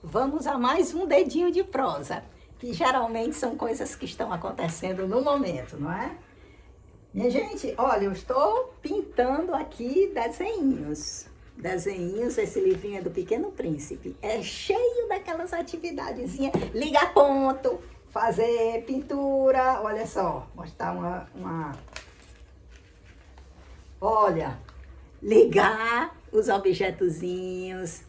Vamos a mais um dedinho de prosa, que geralmente são coisas que estão acontecendo no momento, não é? Minha gente, olha, eu estou pintando aqui desenhinhos. Desenhinhos, esse livrinho é do Pequeno Príncipe. É cheio daquelas atividadezinhas, ligar ponto, fazer pintura, olha só, mostrar olha, ligar os objetozinhos,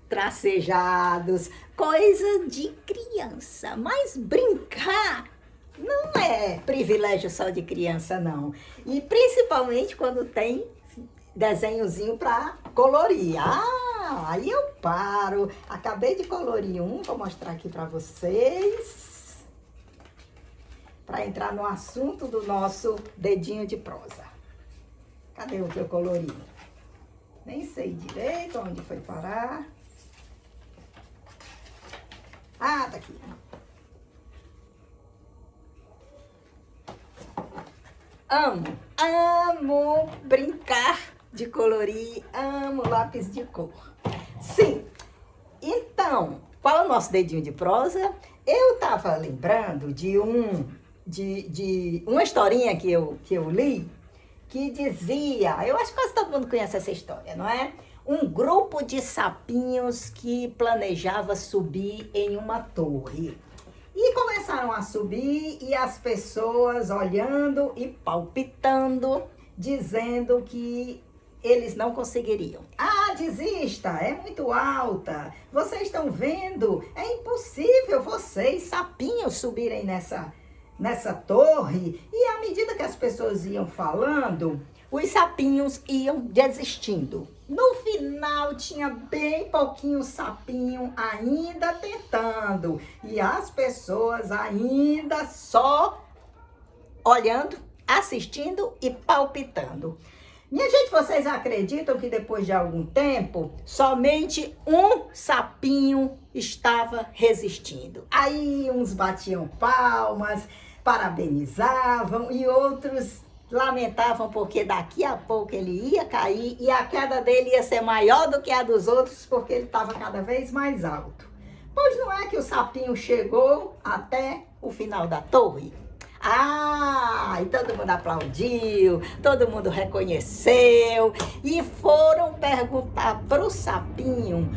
tracejados, coisa de criança, mas brincar não é privilégio só de criança, não. E principalmente quando tem desenhozinho para colorir. Ah, aí eu paro. Acabei de colorir um, vou mostrar aqui para vocês. Para entrar no assunto do nosso dedinho de prosa. Cadê o que eu colori? Nem sei direito onde foi parar. Ah, tá aqui. Amo brincar de colorir, amo lápis de cor. Sim, então, qual é o nosso dedinho de prosa? Eu tava lembrando de uma historinha que eu li, que dizia, eu acho que quase todo mundo conhece essa história, não é? Um grupo de sapinhos que planejava subir em uma torre. E começaram a subir e as pessoas olhando e palpitando, dizendo que eles não conseguiriam. Ah, desista, é muito alta. Vocês estão vendo? É impossível vocês, sapinhos, subirem nessa torre. E à medida que as pessoas iam falando, os sapinhos iam desistindo. No final, tinha bem pouquinho sapinho ainda tentando. E as pessoas ainda só olhando, assistindo e palpitando. Minha gente, vocês acreditam que depois de algum tempo, somente um sapinho estava resistindo? Aí uns batiam palmas, parabenizavam e outros lamentavam porque daqui a pouco ele ia cair e a queda dele ia ser maior do que a dos outros porque ele estava cada vez mais alto. Pois não é que o sapinho chegou até o final da torre? Ah, e todo mundo aplaudiu, todo mundo reconheceu e foram perguntar para o sapinho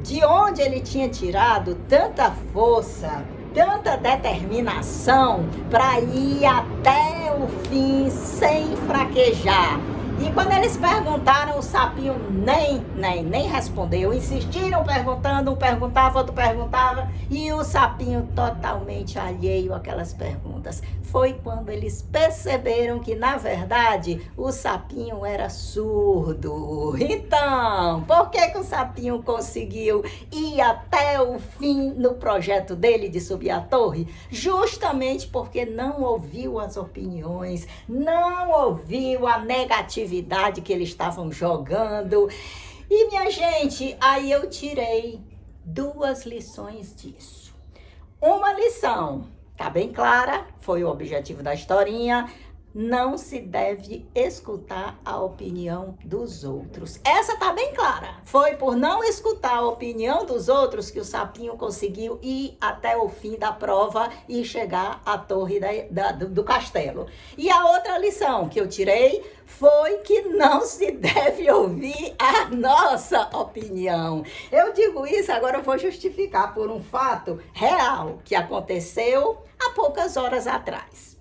de onde ele tinha tirado tanta força, tanta determinação para ir até o fim sem fraquejar. E quando eles perguntaram, o sapinho nem respondeu. Insistiram perguntando, um perguntava, outro perguntava. E o sapinho totalmente alheio àquelas perguntas. Foi quando eles perceberam que, na verdade, o sapinho era surdo. Então, por que o sapinho conseguiu ir até o fim no projeto dele de subir a torre? Justamente porque não ouviu as opiniões, não ouviu a negatividade que eles estavam jogando. E, minha gente, aí eu tirei 2 lições disso. Uma lição, tá bem clara, foi o objetivo da historinha: não se deve escutar a opinião dos outros. Essa tá bem clara. Foi por não escutar a opinião dos outros que o sapinho conseguiu ir até o fim da prova e chegar à torre do castelo. E a outra lição que eu tirei foi que não se deve ouvir a nossa opinião. Eu digo isso, agora eu vou justificar por um fato real que aconteceu há poucas horas atrás.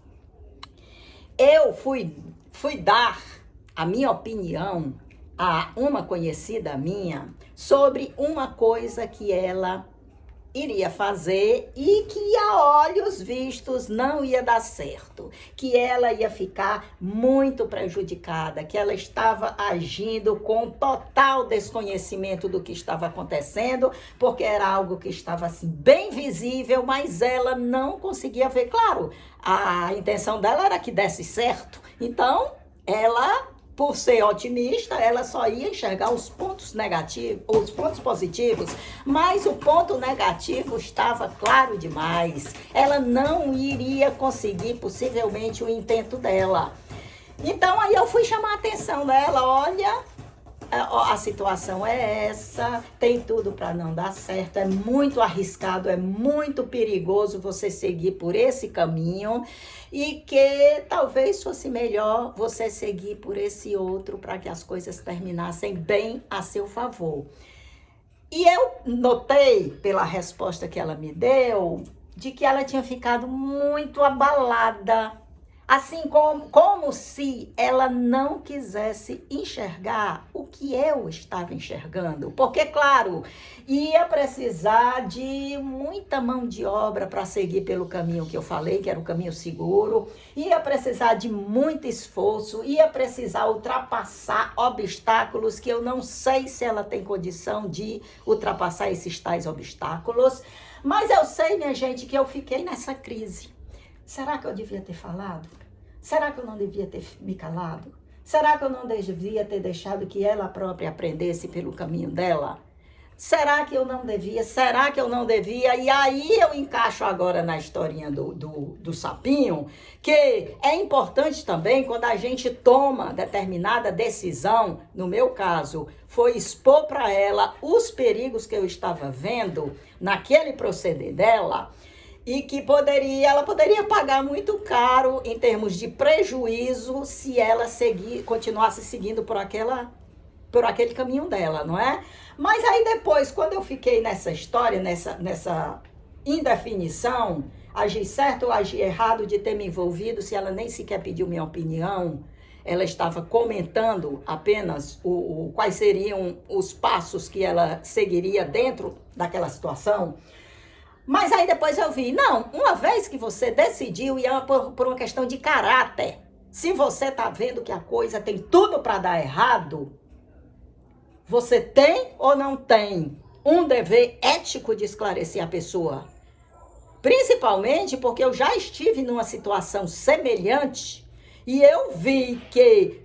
Eu fui dar a minha opinião a uma conhecida minha sobre uma coisa que ela iria fazer e que a olhos vistos não ia dar certo, que ela ia ficar muito prejudicada, que ela estava agindo com total desconhecimento do que estava acontecendo, porque era algo que estava assim bem visível, mas ela não conseguia ver. Claro, a intenção dela era que desse certo, então ela, por ser otimista, ela só ia enxergar os pontos negativos, os pontos positivos, mas o ponto negativo estava claro demais. Ela não iria conseguir, possivelmente, o intento dela. Então, aí eu fui chamar a atenção dela: olha, a situação é essa, tem tudo para não dar certo, é muito arriscado, é muito perigoso você seguir por esse caminho e que talvez fosse melhor você seguir por esse outro para que as coisas terminassem bem a seu favor. E eu notei, pela resposta que ela me deu, de que ela tinha ficado muito abalada, assim como se ela não quisesse enxergar o que eu estava enxergando. Porque, claro, ia precisar de muita mão de obra para seguir pelo caminho que eu falei, que era o caminho seguro. Ia precisar de muito esforço, ia precisar ultrapassar obstáculos que eu não sei se ela tem condição de ultrapassar esses tais obstáculos. Mas eu sei, minha gente, que eu fiquei nessa crise. Será que eu devia ter falado? Será que eu não devia ter me calado? Será que eu não devia ter deixado que ela própria aprendesse pelo caminho dela? Será que eu não devia? Será que eu não devia? E aí eu encaixo agora na historinha do sapinho, que é importante também quando a gente toma determinada decisão, no meu caso, foi expor para ela os perigos que eu estava vendo naquele proceder dela, e que ela poderia pagar muito caro em termos de prejuízo se ela continuasse seguindo por aquele caminho dela, não é? Mas aí depois, quando eu fiquei nessa história, nessa indefinição, agir certo ou agir errado de ter me envolvido, se ela nem sequer pediu minha opinião, ela estava comentando apenas quais seriam os passos que ela seguiria dentro daquela situação. Mas aí depois eu vi, não, uma vez que você decidiu, e é por uma questão de caráter, se você está vendo que a coisa tem tudo para dar errado, você tem ou não tem um dever ético de esclarecer a pessoa? Principalmente porque eu já estive numa situação semelhante e eu vi que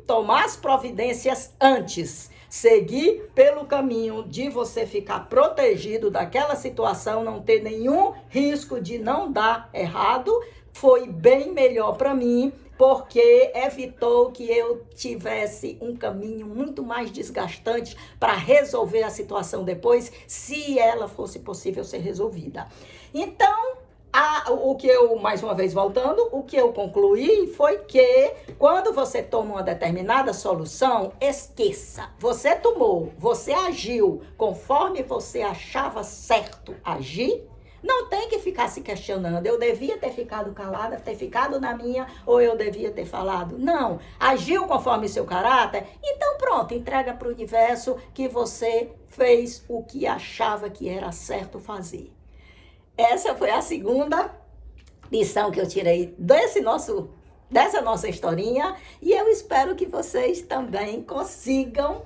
tomar as providências antes, seguir pelo caminho de você ficar protegido daquela situação, não ter nenhum risco de não dar errado, foi bem melhor para mim, porque evitou que eu tivesse um caminho muito mais desgastante para resolver a situação depois, se ela fosse possível ser resolvida. Então, o que eu, mais uma vez voltando, o que eu concluí foi que quando você toma uma determinada solução, esqueça. Você tomou, você agiu conforme você achava certo agir. Não tem que ficar se questionando, eu devia ter ficado calada, ter ficado na minha, ou eu devia ter falado. Não, agiu conforme seu caráter, então pronto, entrega para o universo que você fez o que achava que era certo fazer. Essa foi a segunda lição que eu tirei dessa nossa historinha, e eu espero que vocês também consigam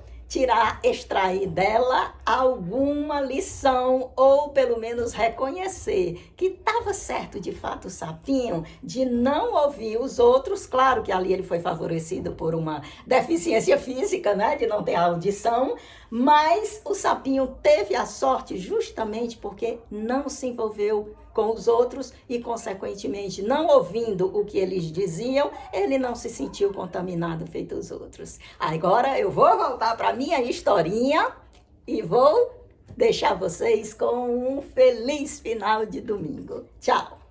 extrair dela alguma lição, ou pelo menos reconhecer que estava certo de fato o sapinho de não ouvir os outros. Claro que ali ele foi favorecido por uma deficiência física, né, de não ter audição, mas o sapinho teve a sorte justamente porque não se envolveu com os outros e, consequentemente, não ouvindo o que eles diziam, ele não se sentiu contaminado feito os outros. Agora eu vou voltar para a minha historinha e vou deixar vocês com um feliz final de domingo. Tchau!